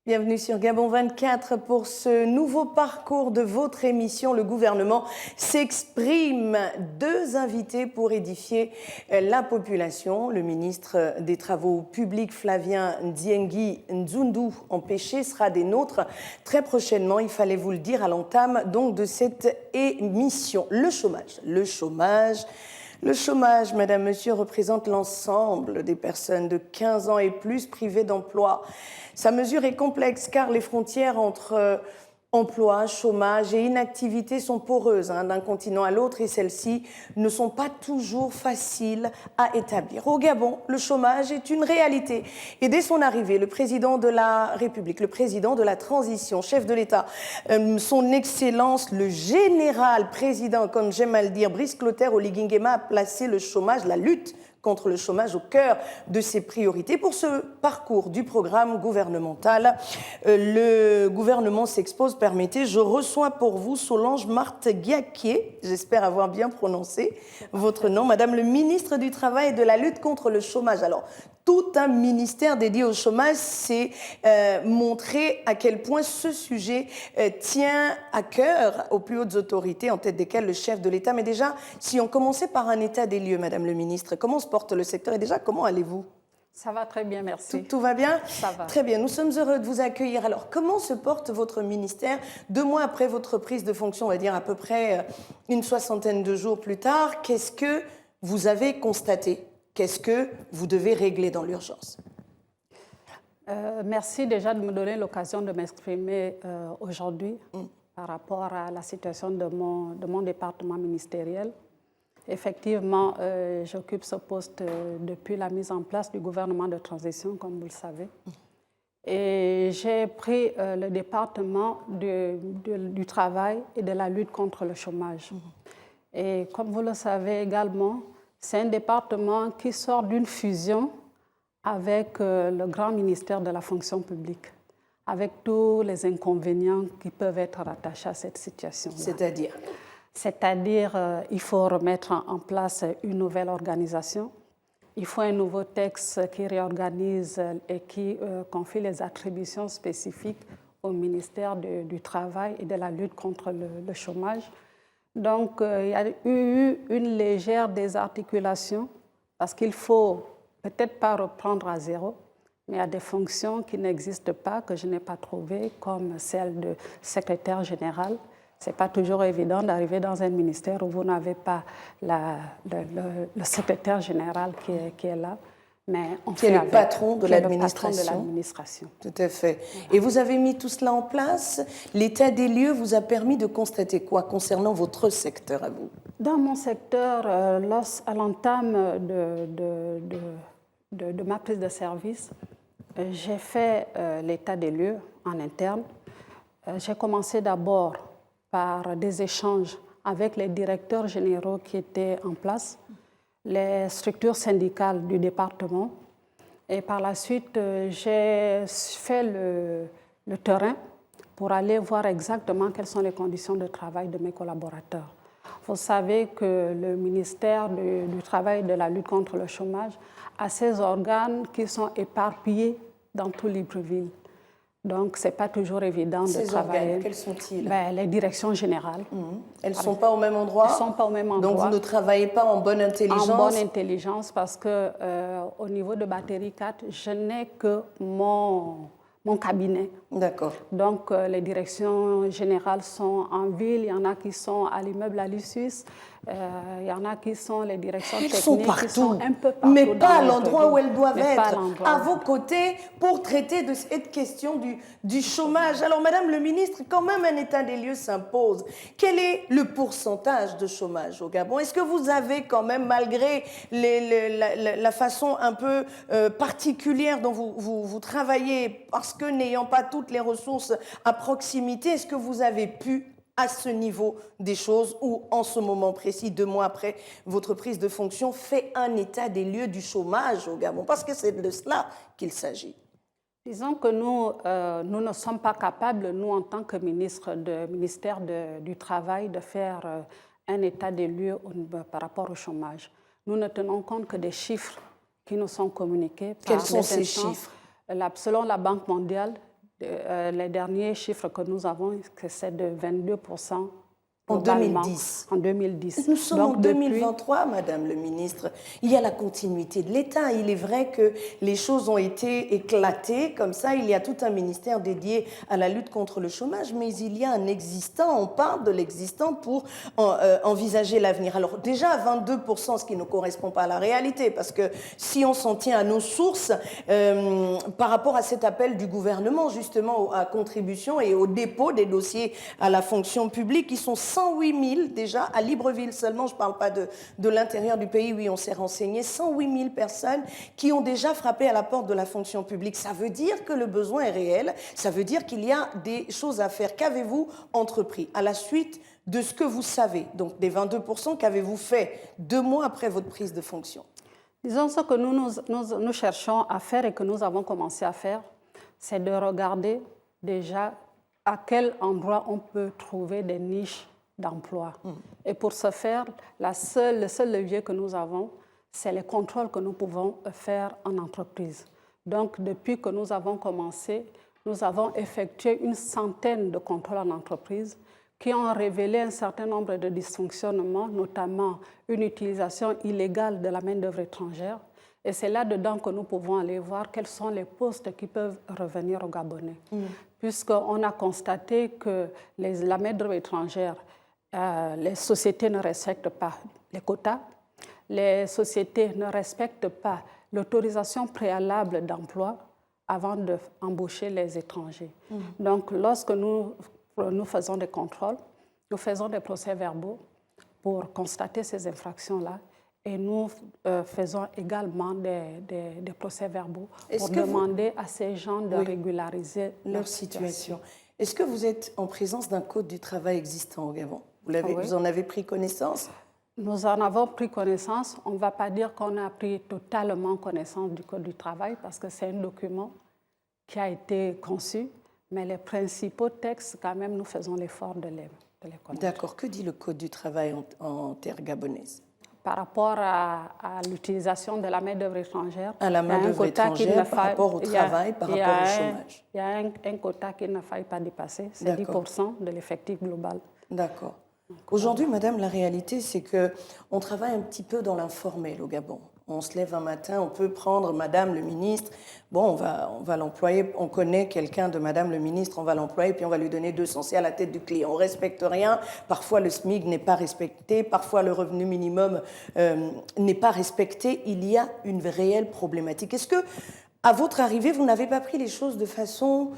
Bienvenue sur Gabon 24 pour ce nouveau parcours de votre émission. Le gouvernement s'exprime. Deux invités pour édifier la population. Le ministre des Travaux publics, Flavien Ndiengi Nzundu, empêché, sera des nôtres très prochainement. Il fallait vous le dire à l'entame donc de cette émission. Le chômage, madame, monsieur, représente l'ensemble des personnes de 15 ans et plus privées d'emploi. Sa mesure est complexe car les frontières entre emploi, chômage et inactivité sont poreuses d'un continent à l'autre et celles-ci ne sont pas toujours faciles à établir. Au Gabon, le chômage est une réalité. Et dès son arrivée, le président de la République, le président de la transition, chef de l'État, son Excellence, le général président, comme j'aime à le dire, Brice Clotaire Oligui Nguema, a placé le chômage, la lutte contre le chômage au cœur de ses priorités. Pour ce parcours du programme gouvernemental, le gouvernement s'expose. Permettez, je reçois pour vous Solange Marthe-Guiaquier, j'espère avoir bien prononcé votre nom, Madame le ministre du Travail et de la lutte contre le chômage. Alors, tout un ministère dédié au chômage s'est montré à quel point ce sujet tient à cœur aux plus hautes autorités, en tête desquelles le chef de l'État. Mais déjà, si on commençait par un état des lieux, Madame le ministre, comment se porte le secteur et déjà, comment allez-vous ? Ça va très bien, merci. Tout va bien ? Ça va. Très bien, nous sommes heureux de vous accueillir. Alors, comment se porte votre ministère 2 mois après votre prise de fonction, on va dire à peu près une 60aine de jours plus tard? Qu'est-ce que vous avez constaté ? Qu'est-ce que vous devez régler dans l'urgence ? Merci déjà de me donner l'occasion de m'exprimer aujourd'hui par rapport à la situation de mon département ministériel. Effectivement, j'occupe ce poste depuis la mise en place du gouvernement de transition, comme vous le savez. Et j'ai pris le département du travail et de la lutte contre le chômage. Et comme vous le savez également, c'est un département qui sort d'une fusion avec le grand ministère de la fonction publique, avec tous les inconvénients qui peuvent être rattachés à cette situation. C'est-à-dire ? C'est-à-dire, il faut remettre en place une nouvelle organisation. Il faut un nouveau texte qui réorganise et qui confie les attributions spécifiques au ministère du Travail et de la lutte contre le chômage. Donc, il y a eu une légère désarticulation parce qu'il faut peut-être pas reprendre à zéro, mais il y a des fonctions qui n'existent pas, que je n'ai pas trouvées, comme celle de secrétaire général. Ce n'est pas toujours évident d'arriver dans un ministère où vous n'avez pas le secrétaire général qui est là. Mais on qui est le patron de l'administration. Tout à fait. Et vous avez mis tout cela en place. L'état des lieux vous a permis de constater quoi concernant votre secteur à vous? Dans mon secteur, à l'entame de ma prise de service, j'ai fait l'état des lieux en interne. J'ai commencé d'abord par des échanges avec les directeurs généraux qui étaient en place, les structures syndicales du département. Et par la suite, j'ai fait le terrain pour aller voir exactement quelles sont les conditions de travail de mes collaborateurs. Vous savez que le ministère du Travail et de la lutte contre le chômage a ses organes qui sont éparpillés dans tout Libreville. Donc, ce n'est pas toujours évident de travailler. Organes, quels sont-ils? Les directions générales. Elles ne sont pas au même endroit? Elles ne sont pas au même endroit. Donc, vous ne travaillez pas en bonne intelligence? En bonne intelligence, parce qu'au niveau de Batterie 4, je n'ai que mon cabinet. D'accord. Donc, les directions générales sont en ville, il y en a qui sont à l'immeuble à l'Issus, il y en a qui sont les directions techniques. Elles sont partout, qui sont un peu partout, mais pas à l'endroit où elles doivent être, à vos côtés, pour traiter de cette question du chômage. Alors, Madame le ministre, quand même un état des lieux s'impose. Quel est le pourcentage de chômage au Gabon? Est-ce que vous avez quand même, malgré la façon un peu particulière dont vous travaillez, parce que n'ayant pas toutes les ressources à proximité, est-ce que vous avez pu, à ce niveau des choses, ou en ce moment précis, 2 mois après votre prise de fonction, fait un état des lieux du chômage au Gabon? Parce que c'est de cela qu'il s'agit. Disons que nous ne sommes pas capables, nous, en tant que ministère du Travail, de faire un état des lieux par rapport au chômage. Nous ne tenons compte que des chiffres qui nous sont communiqués. Quels sont ces chiffres? Selon la Banque mondiale, Les derniers chiffres que nous avons, c'est de 22%. En 2010. En 2010. Nous sommes en 2023, Madame le ministre. Il y a la continuité de l'État. Il est vrai que les choses ont été éclatées. Comme ça, il y a tout un ministère dédié à la lutte contre le chômage, mais il y a un existant. On parle de l'existant pour envisager l'avenir. Alors déjà, 22%, ce qui ne correspond pas à la réalité, parce que si on s'en tient à nos sources, par rapport à cet appel du gouvernement, justement, à contribution et au dépôt des dossiers à la fonction publique, qui sont 108 000 déjà, à Libreville seulement, je ne parle pas de l'intérieur du pays, oui, on s'est renseigné, 108 000 personnes qui ont déjà frappé à la porte de la fonction publique. Ça veut dire que le besoin est réel, ça veut dire qu'il y a des choses à faire. Qu'avez-vous entrepris à la suite de ce que vous savez, donc des 22%, qu'avez-vous fait 2 mois après votre prise de fonction? Disons ce que nous cherchons à faire et que nous avons commencé à faire, c'est de regarder déjà à quel endroit on peut trouver des niches d'emploi. Et pour ce faire, le seul levier que nous avons, c'est les contrôles que nous pouvons faire en entreprise. Donc, depuis que nous avons commencé, nous avons effectué une centaine de contrôles en entreprise qui ont révélé un certain nombre de dysfonctionnements, notamment une utilisation illégale de la main-d'œuvre étrangère. Et c'est là-dedans que nous pouvons aller voir quels sont les postes qui peuvent revenir aux Gabonais. Puisqu'on a constaté que la main-d'œuvre étrangère, les sociétés ne respectent pas les quotas, les sociétés ne respectent pas l'autorisation préalable d'emploi avant d'embaucher les étrangers. Donc, lorsque nous faisons des contrôles, nous faisons des procès-verbaux pour constater ces infractions-là. Et nous faisons également des procès-verbaux pour demander à ces gens de régulariser leur situation. Est-ce que vous êtes en présence d'un code du travail existant au Gabon? Vous en avez pris connaissance? Nous en avons pris connaissance. On ne va pas dire qu'on a pris totalement connaissance du code du travail parce que c'est un document qui a été conçu, mais les principaux textes, quand même, nous faisons l'effort de les connaître. D'accord. Que dit le code du travail en terre gabonaise? Par rapport à l'utilisation de la main-d'œuvre étrangère. À la main-d'œuvre étrangère, par rapport au travail, par rapport au chômage. Il y a un quota qu'il ne faille pas dépasser, c'est 10% de l'effectif global. D'accord. Aujourd'hui, madame, la réalité, c'est qu'on travaille un petit peu dans l'informel au Gabon. On se lève un matin, on peut prendre madame le ministre, bon, on va l'employer, on connaît quelqu'un de madame le ministre, on va l'employer, puis on va lui donner 200, c'est à la tête du client. On ne respecte rien, parfois le SMIC n'est pas respecté, parfois le revenu minimum n'est pas respecté. Il y a une réelle problématique. Est-ce que, à votre arrivée, vous n'avez pas pris les choses de façon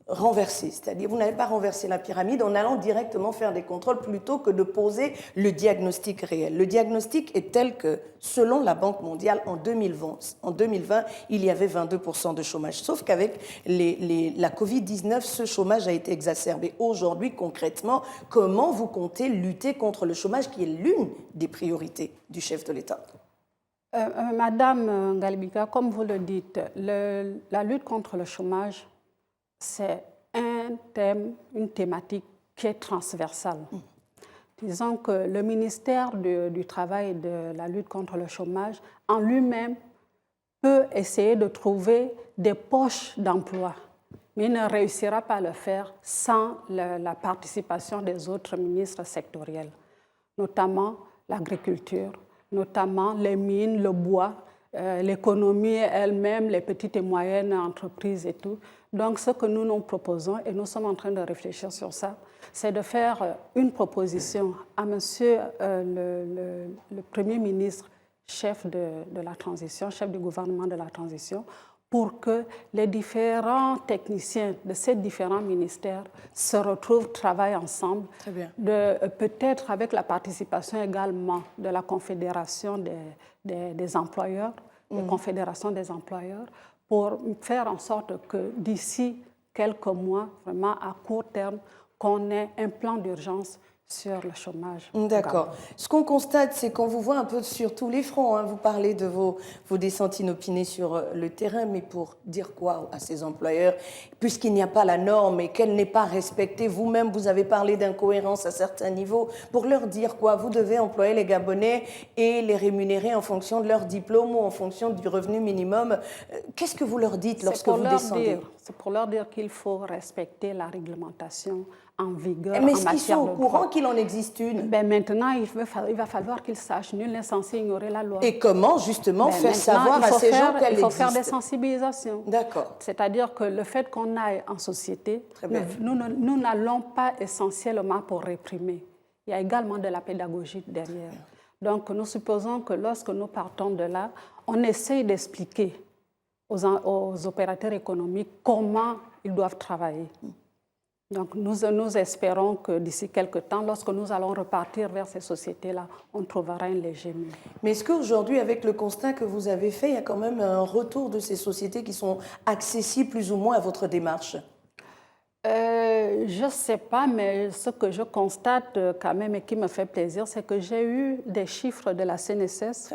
renversée, c'est-à-dire vous n'avez pas renversé la pyramide en allant directement faire des contrôles plutôt que de poser le diagnostic réel. Le diagnostic est tel que, selon la Banque mondiale, en 2020, il y avait 22% de chômage. Sauf qu'avec la Covid-19, ce chômage a été exacerbé. Aujourd'hui, concrètement, comment vous comptez lutter contre le chômage qui est l'une des priorités du chef de l'État? Madame Ngalibika, comme vous le dites, la lutte contre le chômage, c'est un thème, une thématique qui est transversale. Disons que le ministère du Travail et de la lutte contre le chômage, en lui-même, peut essayer de trouver des poches d'emploi, mais il ne réussira pas à le faire sans la participation des autres ministres sectoriels, notamment l'agriculture, notamment les mines, le bois, l'économie elle-même, les petites et moyennes entreprises et tout. Donc, ce que nous proposons, et nous sommes en train de réfléchir sur ça, c'est de faire une proposition à monsieur le Premier ministre, chef de la transition, chef du gouvernement de la transition, pour que les différents techniciens de ces différents ministères se retrouvent, travaillent ensemble, peut-être avec la participation également de la Confédération des employeurs, la Confédération des employeurs, pour faire en sorte que d'ici quelques mois, vraiment à court terme, qu'on ait un plan d'urgence sur le chômage. D'accord. Ce qu'on constate, c'est qu'on vous voit un peu sur tous les fronts. Vous parlez de vos descentes inopinées sur le terrain, mais pour dire quoi à ces employeurs, puisqu'il n'y a pas la norme et qu'elle n'est pas respectée, vous-même, vous avez parlé d'incohérence à certains niveaux, pour leur dire quoi? Vous devez employer les Gabonais et les rémunérer en fonction de leur diplôme ou en fonction du revenu minimum. Qu'est-ce que vous leur dites lorsque vous descendez? C'est pour leur dire qu'il faut respecter la réglementation en vigueur. Mais est-ce qu'ils sont au courant qu'il en existe une? Maintenant, il va falloir qu'ils sachent. Nul n'est censé ignorer la loi. Et comment, justement, faire savoir à ces gens qu'elle existe? Il faut faire des sensibilisations. D'accord. C'est-à-dire que le fait qu'on aille en société, nous n'allons pas essentiellement pour réprimer. Il y a également de la pédagogie derrière. Donc, nous supposons que lorsque nous partons de là, on essaye d'expliquer aux opérateurs économiques comment ils doivent travailler. Donc, nous espérons que d'ici quelques temps, lorsque nous allons repartir vers ces sociétés-là, on trouvera un léger mieux. Mais est-ce qu'aujourd'hui, avec le constat que vous avez fait, il y a quand même un retour de ces sociétés qui sont accessibles plus ou moins à votre démarche? Je ne sais pas, mais ce que je constate quand même et qui me fait plaisir, c'est que j'ai eu des chiffres de la CNSS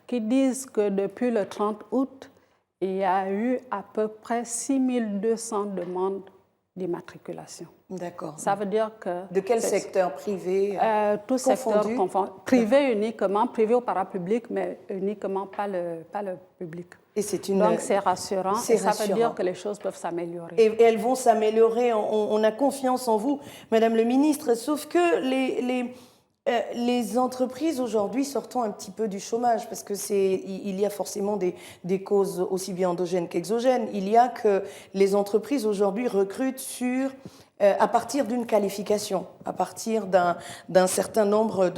qui disent que depuis le 30 août, il y a eu à peu près 6200 demandes d'immatriculation. D'accord. Ça veut dire que... De quel secteur? Privé? Tout secteur confondu. Privé uniquement, privé ou parapublic, mais uniquement pas le public. Et donc c'est rassurant et ça veut dire que les choses peuvent s'améliorer. Et elles vont s'améliorer, on a confiance en vous, Madame le ministre, sauf que les entreprises aujourd'hui, sortons un petit peu du chômage, parce que il y a forcément des causes aussi bien endogènes qu'exogènes. Il y a que les entreprises aujourd'hui recrutent à partir d'une qualification, à partir d'un certain nombre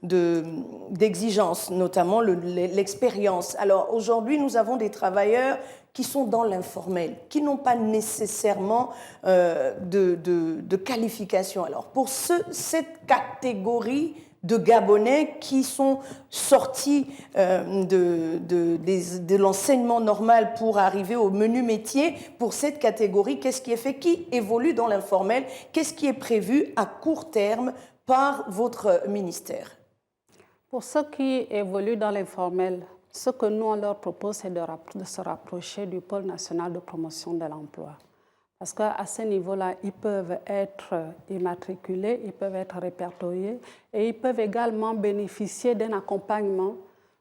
d'exigences, notamment l'expérience. Alors aujourd'hui, nous avons des travailleurs qui sont dans l'informel, qui n'ont pas nécessairement de qualification. Alors pour cette catégorie de Gabonais qui sont sortis de l'enseignement normal pour arriver au menu métier, pour cette catégorie, qu'est-ce qui est fait? Qui évolue dans l'informel? Qu'est-ce qui est prévu à court terme par votre ministère? Pour ceux qui évoluent dans l'informel, ce que nous, on leur propose, c'est de se rapprocher du pôle national de promotion de l'emploi. Parce qu'à ce niveau-là, ils peuvent être immatriculés, ils peuvent être répertoriés et ils peuvent également bénéficier d'un accompagnement,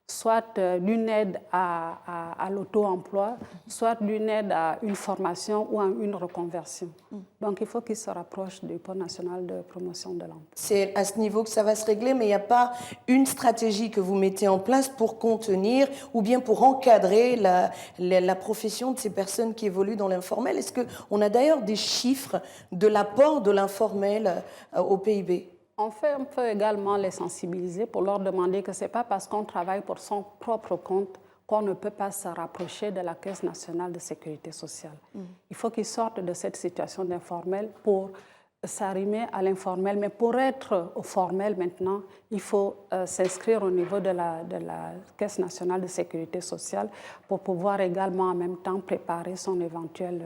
soit d'une aide à l'auto-emploi, soit d'une aide à une formation ou à une reconversion. Donc, il faut qu'ils se rapprochent du pôle national de promotion de l'emploi. C'est à ce niveau que ça va se régler, mais il n'y a pas une stratégie que vous mettez en place pour contenir ou bien pour encadrer la profession de ces personnes qui évoluent dans l'informel. Est-ce qu'on a d'ailleurs des chiffres de l'apport de l'informel au PIB? On peut également les sensibiliser pour leur demander que ce n'est pas parce qu'on travaille pour son propre compte qu'on ne peut pas se rapprocher de la Caisse nationale de sécurité sociale. Il faut qu'ils sortent de cette situation d'informel pour s'arrimer à l'informel. Mais pour être au formel maintenant, il faut s'inscrire au niveau de la Caisse nationale de sécurité sociale pour pouvoir également en même temps préparer son éventuelle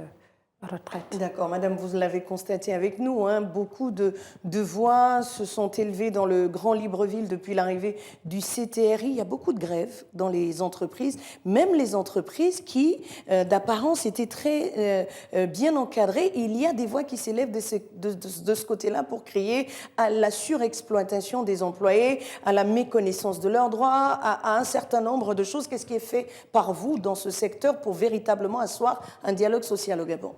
retraite. D'accord, Madame, vous l'avez constaté avec nous, beaucoup de voix se sont élevées dans le Grand Libreville depuis l'arrivée du CTRI. Il y a beaucoup de grèves dans les entreprises, même les entreprises qui, d'apparence, étaient très bien encadrées. Il y a des voix qui s'élèvent de ce côté-là pour crier à la surexploitation des employés, à la méconnaissance de leurs droits, à un certain nombre de choses. Qu'est-ce qui est fait par vous dans ce secteur pour véritablement asseoir un dialogue social au Gabon?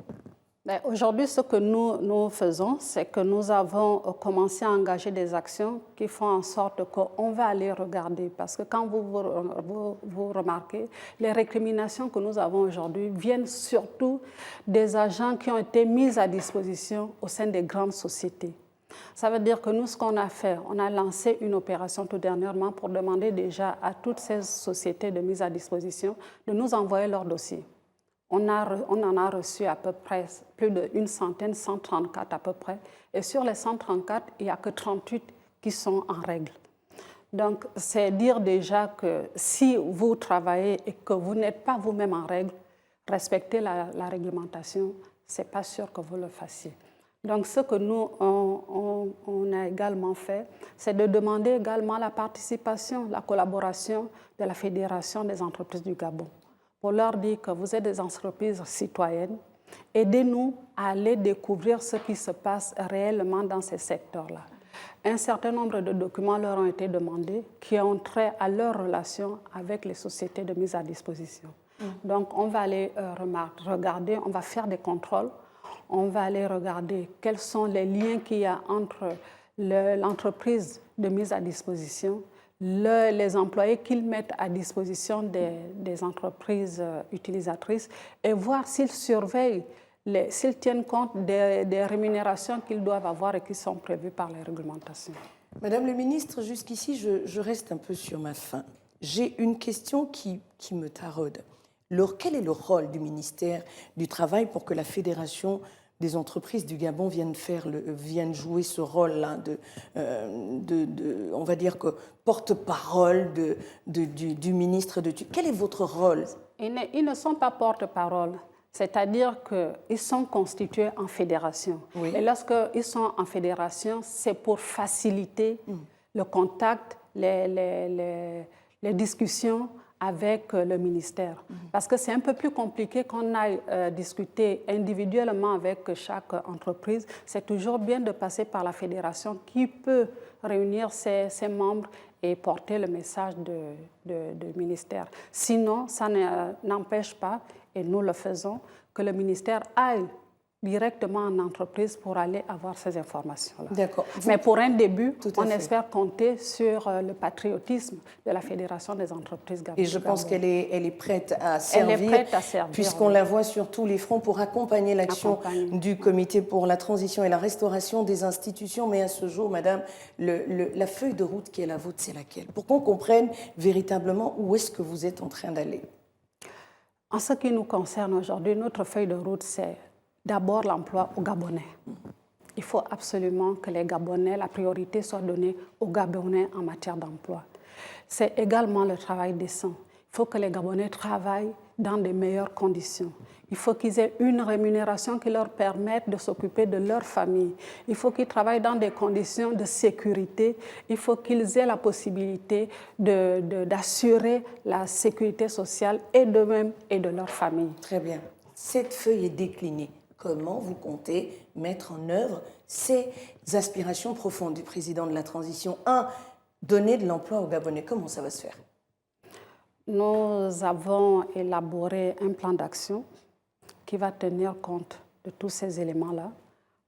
Aujourd'hui, ce que nous faisons, c'est que nous avons commencé à engager des actions qui font en sorte qu'on va aller regarder. Parce que quand vous remarquez, les récriminations que nous avons aujourd'hui viennent surtout des agents qui ont été mis à disposition au sein des grandes sociétés. Ça veut dire que nous, ce qu'on a fait, on a lancé une opération tout dernièrement pour demander déjà à toutes ces sociétés de mise à disposition de nous envoyer leurs dossiers. On en a reçu à peu près plus d'une centaine, 134 à peu près. Et sur les 134, il n'y a que 38 qui sont en règle. Donc, c'est dire déjà que si vous travaillez et que vous n'êtes pas vous-même en règle, respecter la réglementation, ce n'est pas sûr que vous le fassiez. Donc, ce que nous, on a également fait, c'est de demander également la participation, la collaboration de la Fédération des entreprises du Gabon, pour leur dire que vous êtes des entreprises citoyennes, aidez-nous à aller découvrir ce qui se passe réellement dans ces secteurs-là. Un certain nombre de documents leur ont été demandés qui ont trait à leur relation avec les sociétés de mise à disposition. Donc, on va aller regarder, on va faire des contrôles, on va aller regarder quels sont les liens qu'il y a entre l'entreprise de mise à disposition, les employés qu'ils mettent à disposition des entreprises utilisatrices et voir s'ils surveillent, s'ils tiennent compte des rémunérations qu'ils doivent avoir et qui sont prévues par les réglementations. Madame le ministre, jusqu'ici, je reste un peu sur ma faim. J'ai une question qui me taraude. Quel est le rôle du ministère du Travail pour que la Fédération des entreprises du Gabon vienne jouer ce rôle-là on va dire que porte-parole du ministre de tutelle? Quel est votre rôle? Ils ne sont pas porte-parole. C'est-à-dire qu'ils sont constitués en fédération. Oui. Et lorsqu'ils sont en fédération, c'est pour faciliter le contact, les discussions avec le ministère. Parce que c'est un peu plus compliqué qu'on aille discuter individuellement avec chaque entreprise. C'est toujours bien de passer par la fédération qui peut réunir ses membres et porter le message du ministère. Sinon, ça n'empêche pas, et nous le faisons, que le ministère aille directement en entreprise pour aller avoir ces informations-là. D'accord. Mais pour un début, on espère compter sur le patriotisme de la Fédération des entreprises gabonaises. Et je pense qu'elle est prête à servir, puisqu'on la voit sur tous les fronts pour accompagner l'action du Comité pour la transition et la restauration des institutions. Mais à ce jour, Madame, la feuille de route qui est la vôtre, c'est laquelle? Pour qu'on comprenne véritablement où est-ce que vous êtes en train d'aller. En ce qui nous concerne aujourd'hui, notre feuille de route, c'est d'abord l'emploi aux Gabonais. Il faut absolument que les Gabonais, la priorité soit donnée aux Gabonais en matière d'emploi. C'est également le travail décent. Il faut que les Gabonais travaillent dans de meilleures conditions. Il faut qu'ils aient une rémunération qui leur permette de s'occuper de leur famille. Il faut qu'ils travaillent dans des conditions de sécurité. Il faut qu'ils aient la possibilité d'assurer la sécurité sociale et d'eux-mêmes et de leur famille. Très bien. Cette feuille est déclinée. Comment vous comptez mettre en œuvre ces aspirations profondes du président de la transition? 1, donner de l'emploi aux Gabonais. Comment ça va se faire? Nous avons élaboré un plan d'action qui va tenir compte de tous ces éléments-là,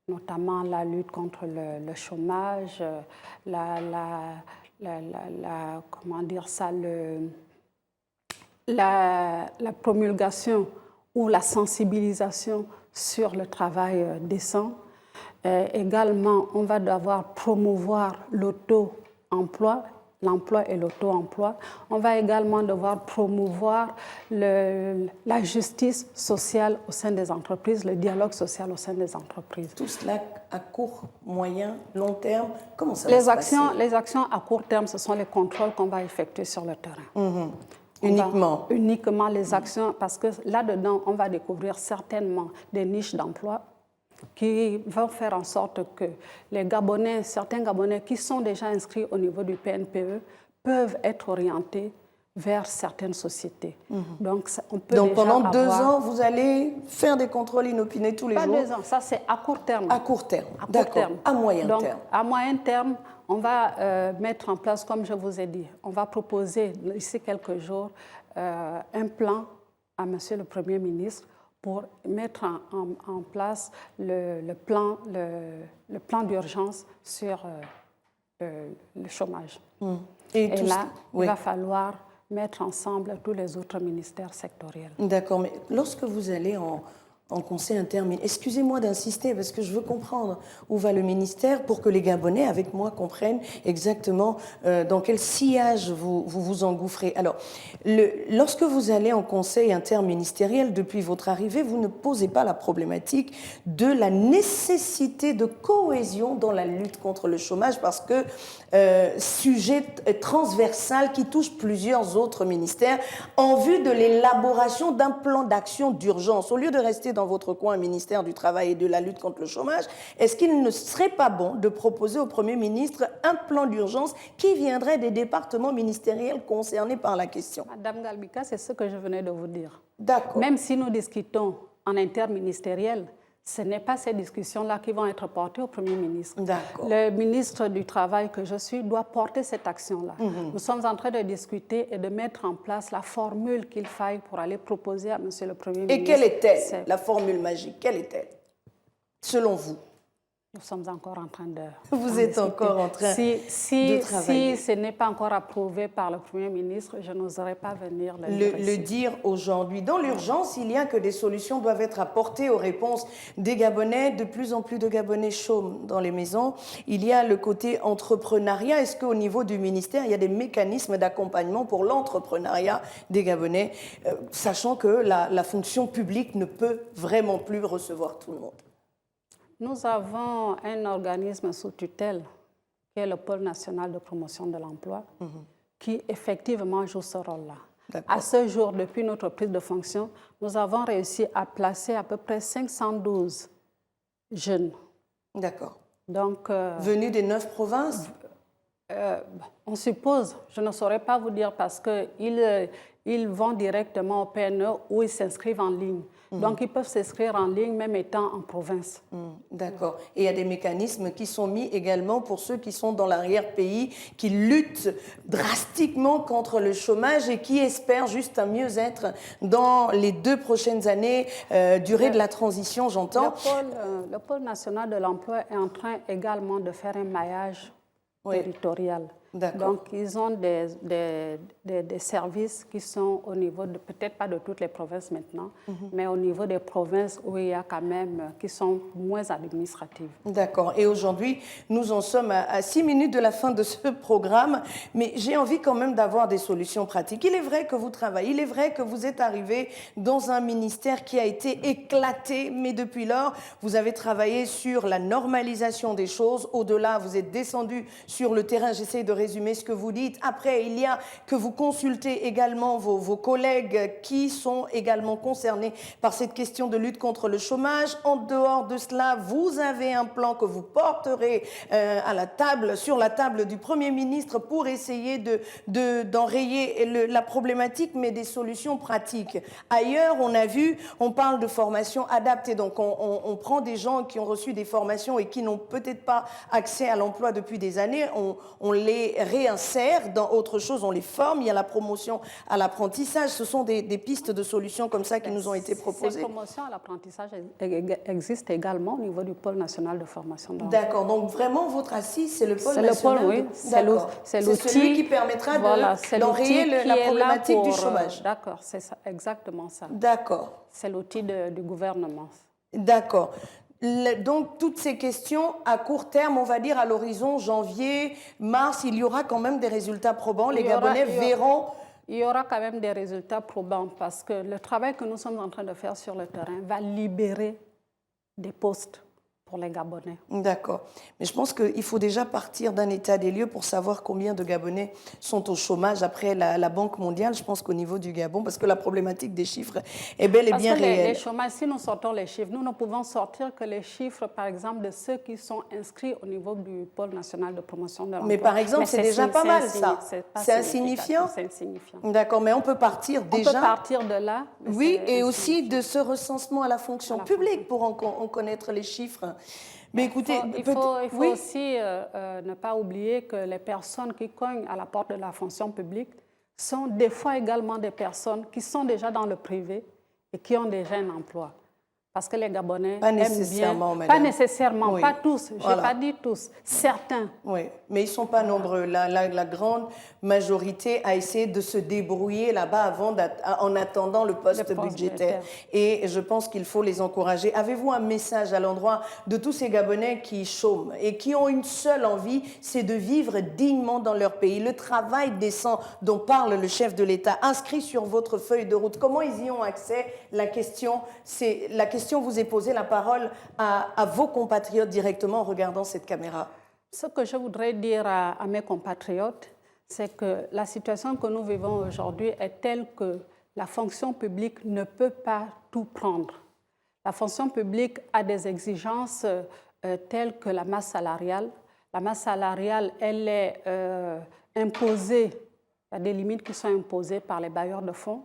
notamment la lutte contre le chômage, la promulgation ou la sensibilisation sur le travail décent. Également, on va devoir promouvoir l'auto-emploi, l'emploi et l'auto-emploi. On va également devoir promouvoir la justice sociale au sein des entreprises, le dialogue social au sein des entreprises. Tout cela à court, moyen, long terme, comment ça va se passer? Les actions à court terme, ce sont les contrôles qu'on va effectuer sur le terrain. Uniquement les actions, parce que là-dedans, on va découvrir certainement des niches d'emploi qui vont faire en sorte que les Gabonais, certains Gabonais qui sont déjà inscrits au niveau du PNPE peuvent être orientés vers certaines sociétés. Donc, on peut déjà pendant 2 ans, vous allez faire des contrôles inopinés tous les jours? Pas 2 ans, ça c'est à court terme. À court terme, d'accord. À moyen terme? À moyen terme, on va mettre en place, comme je vous ai dit, on va proposer d'ici quelques jours un plan à Monsieur le Premier ministre pour mettre en place le plan d'urgence sur le chômage. Et là, il va falloir mettre ensemble tous les autres ministères sectoriels. D'accord, mais lorsque vous allez en conseil interministériel, excusez-moi d'insister parce que je veux comprendre où va le ministère pour que les Gabonais, avec moi, comprennent exactement dans quel sillage vous engouffrez. Alors, lorsque vous allez en conseil interministériel, depuis votre arrivée, vous ne posez pas la problématique de la nécessité de cohésion dans la lutte contre le chômage parce que sujet transversal qui touche plusieurs autres ministères en vue de l'élaboration d'un plan d'action d'urgence. Au lieu de rester dans votre coin un ministère du Travail et de la lutte contre le chômage. Est-ce qu'il ne serait pas bon de proposer au Premier ministre un plan d'urgence qui viendrait des départements ministériels concernés par la question? Madame Galbika, c'est ce que je venais de vous dire. D'accord. Même si nous discutons en interministériel, ce n'est pas ces discussions-là qui vont être portées au Premier ministre. D'accord. Le ministre du Travail que je suis doit porter cette action-là. Nous sommes en train de discuter et de mettre en place la formule qu'il faille pour aller proposer à Monsieur le Premier ministre. Et quelle est-elle, la formule magique? Quelle est-elle, selon vous? Nous sommes encore en train de... Vous êtes encore en train de travailler. Si ce n'est pas encore approuvé par le Premier ministre, je n'oserais pas venir le dire aujourd'hui. Dans l'urgence, il y a que des solutions doivent être apportées aux réponses des Gabonais. De plus en plus de Gabonais chôment dans les maisons. Il y a le côté entrepreneuriat. Est-ce qu'au niveau du ministère, il y a des mécanismes d'accompagnement pour l'entrepreneuriat des Gabonais, sachant que la fonction publique ne peut vraiment plus recevoir tout le monde? Nous avons un organisme sous tutelle, qui est le Pôle national de promotion de l'emploi, qui effectivement joue ce rôle-là. À ce jour, depuis notre prise de fonction, nous avons réussi à placer à peu près 512 jeunes. D'accord. Donc, venus des 9 provinces? On suppose, je ne saurais pas vous dire parce qu'ils vont directement au PNE où ils s'inscrivent en ligne. Donc, ils peuvent s'inscrire en ligne même étant en province. D'accord. Et il y a des mécanismes qui sont mis également pour ceux qui sont dans l'arrière-pays, qui luttent drastiquement contre le chômage et qui espèrent juste un mieux-être dans les 2 prochaines années, durée de la transition, j'entends. Le Pôle national de l'emploi est en train également de faire un maillage territorial. Donc, ils ont des services qui sont au niveau, peut-être pas de toutes les provinces maintenant, mais au niveau des provinces où il y a quand même, qui sont moins administratives. D'accord. Et aujourd'hui, nous en sommes à 6 minutes de la fin de ce programme, mais j'ai envie quand même d'avoir des solutions pratiques. Il est vrai que vous travaillez, il est vrai que vous êtes arrivé dans un ministère qui a été éclaté, mais depuis lors, vous avez travaillé sur la normalisation des choses. Au-delà, vous êtes descendu sur le terrain. J'essaie de résumer ce que vous dites. Après, il y a que vous consultez également vos collègues qui sont également concernés par cette question de lutte contre le chômage. En dehors de cela, vous avez un plan que vous porterez sur la table du Premier ministre pour essayer d'enrayer la problématique, mais des solutions pratiques. Ailleurs, on a vu, on parle de formation adaptée. Donc, on prend des gens qui ont reçu des formations et qui n'ont peut-être pas accès à l'emploi depuis des années. On les réinsère dans autre chose, on les forme. Il y a la promotion à l'apprentissage. Ce sont des pistes de solutions comme ça qui nous ont été proposées. Ces promotions à l'apprentissage existent également au niveau du Pôle national de formation de l'emploi. D'accord. Donc, vraiment, votre assise, c'est le Pôle national. Oui. C'est celui qui permettra d'enrayer la problématique du chômage. D'accord, c'est ça, exactement ça. D'accord. C'est l'outil du gouvernement. D'accord. Donc, toutes ces questions, à court terme, on va dire à l'horizon janvier, mars, il y aura quand même des résultats probants. Les Gabonais verront... Il y aura quand même des résultats probants parce que le travail que nous sommes en train de faire sur le terrain va libérer des postes pour les Gabonais. D'accord. Mais je pense qu'il faut déjà partir d'un état des lieux pour savoir combien de Gabonais sont au chômage après la Banque mondiale. Je pense qu'au niveau du Gabon, parce que la problématique des chiffres est bel et bien réelle. Les chômages, si nous sortons les chiffres, nous ne pouvons sortir que les chiffres, par exemple, de ceux qui sont inscrits au niveau du Pôle national de promotion de l'emploi. Mais par exemple, c'est déjà pas mal, ça. C'est insignifiant. C'est insignifiant. D'accord, mais on peut partir déjà... On peut partir de là. Oui, et aussi de ce recensement à la fonction publique pour en connaître les chiffres. Mais écoutez, il faut aussi ne pas oublier que les personnes qui cognent à la porte de la fonction publique sont des fois également des personnes qui sont déjà dans le privé et qui ont déjà un emploi. Parce que les Gabonais aiment bien. Madame. Pas nécessairement, oui. Pas tous. Je n'ai pas dit tous, certains. Oui, mais ils ne sont pas nombreux. La grande majorité a essayé de se débrouiller là-bas en attendant le poste budgétaire. Et je pense qu'il faut les encourager. Avez-vous un message à l'endroit de tous ces Gabonais qui chôment et qui ont une seule envie, c'est de vivre dignement dans leur pays? Le travail décent dont parle le chef de l'État, inscrit sur votre feuille de route, comment ils y ont accès? La question vous est posée, la parole à vos compatriotes directement en regardant cette caméra. Ce que je voudrais dire à mes compatriotes, c'est que la situation que nous vivons aujourd'hui est telle que la fonction publique ne peut pas tout prendre. La fonction publique a des exigences telles que la masse salariale. La masse salariale, elle est imposée, il y a des limites qui sont imposées par les bailleurs de fonds.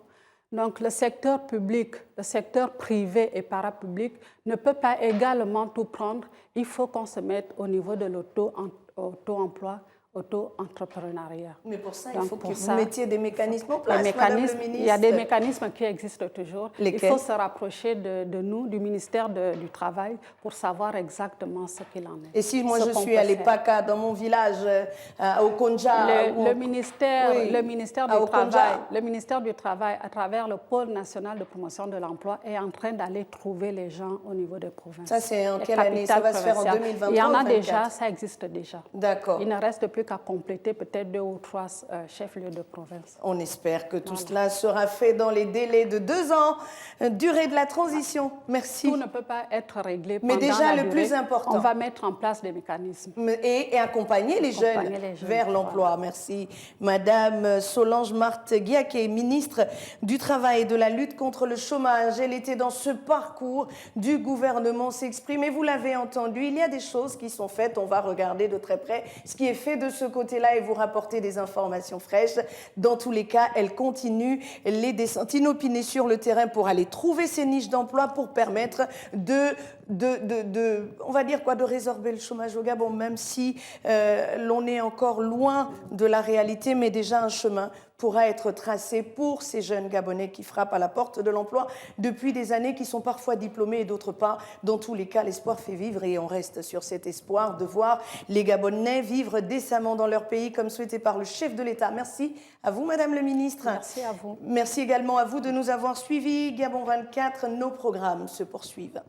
Donc le secteur public, le secteur privé et parapublic ne peut pas également tout prendre. Il faut qu'on se mette au niveau de l'auto-emploi, auto-entrepreneuriat. Mais pour ça, il faut que vous mettiez des mécanismes en place, Madame le ministre. Il y a des mécanismes qui existent toujours. Lesquels? Il faut se rapprocher de nous, du ministère du Travail, pour savoir exactement ce qu'il en est. Et si moi je suis à l'EPACA, dans mon village, au Konja, le ministère du Travail, à travers le Pôle national de promotion de l'emploi, est en train d'aller trouver les gens au niveau des provinces. Ça, c'est en quelle année? Ça va se faire en 2023 Il y en a 2024? déjà, ça existe déjà. D'accord. Il ne reste plus qu'à compléter peut-être 2 ou 3 chefs-lieux de province. On espère que tout cela sera fait dans les délais de 2 ans, durée de la transition. Merci. Tout ne peut pas être réglé pendant Mais déjà, la le durée. plus important. On va mettre en place des mécanismes. Et accompagner les jeunes vers l'emploi. Merci. Madame Solange Marthe Guiaquet, ministre du Travail et de la lutte contre le chômage. Elle était dans ce parcours du gouvernement s'exprime. Et vous l'avez entendu, il y a des choses qui sont faites. On va regarder de très près ce qui est fait de ce côté-là et vous rapporter des informations fraîches. Dans tous les cas, elle continue les descentes inopinées sur le terrain pour aller trouver ces niches d'emploi pour permettre on va dire quoi, de résorber le chômage au Gabon, même si l'on est encore loin de la réalité, mais déjà un chemin pourra être tracé pour ces jeunes Gabonais qui frappent à la porte de l'emploi depuis des années, qui sont parfois diplômés et d'autres pas. Dans tous les cas, l'espoir fait vivre et on reste sur cet espoir de voir les Gabonais vivre décemment dans leur pays comme souhaité par le chef de l'État. Merci à vous, Madame le ministre. Merci à vous. Merci également à vous de nous avoir suivis. Gabon 24, nos programmes se poursuivent.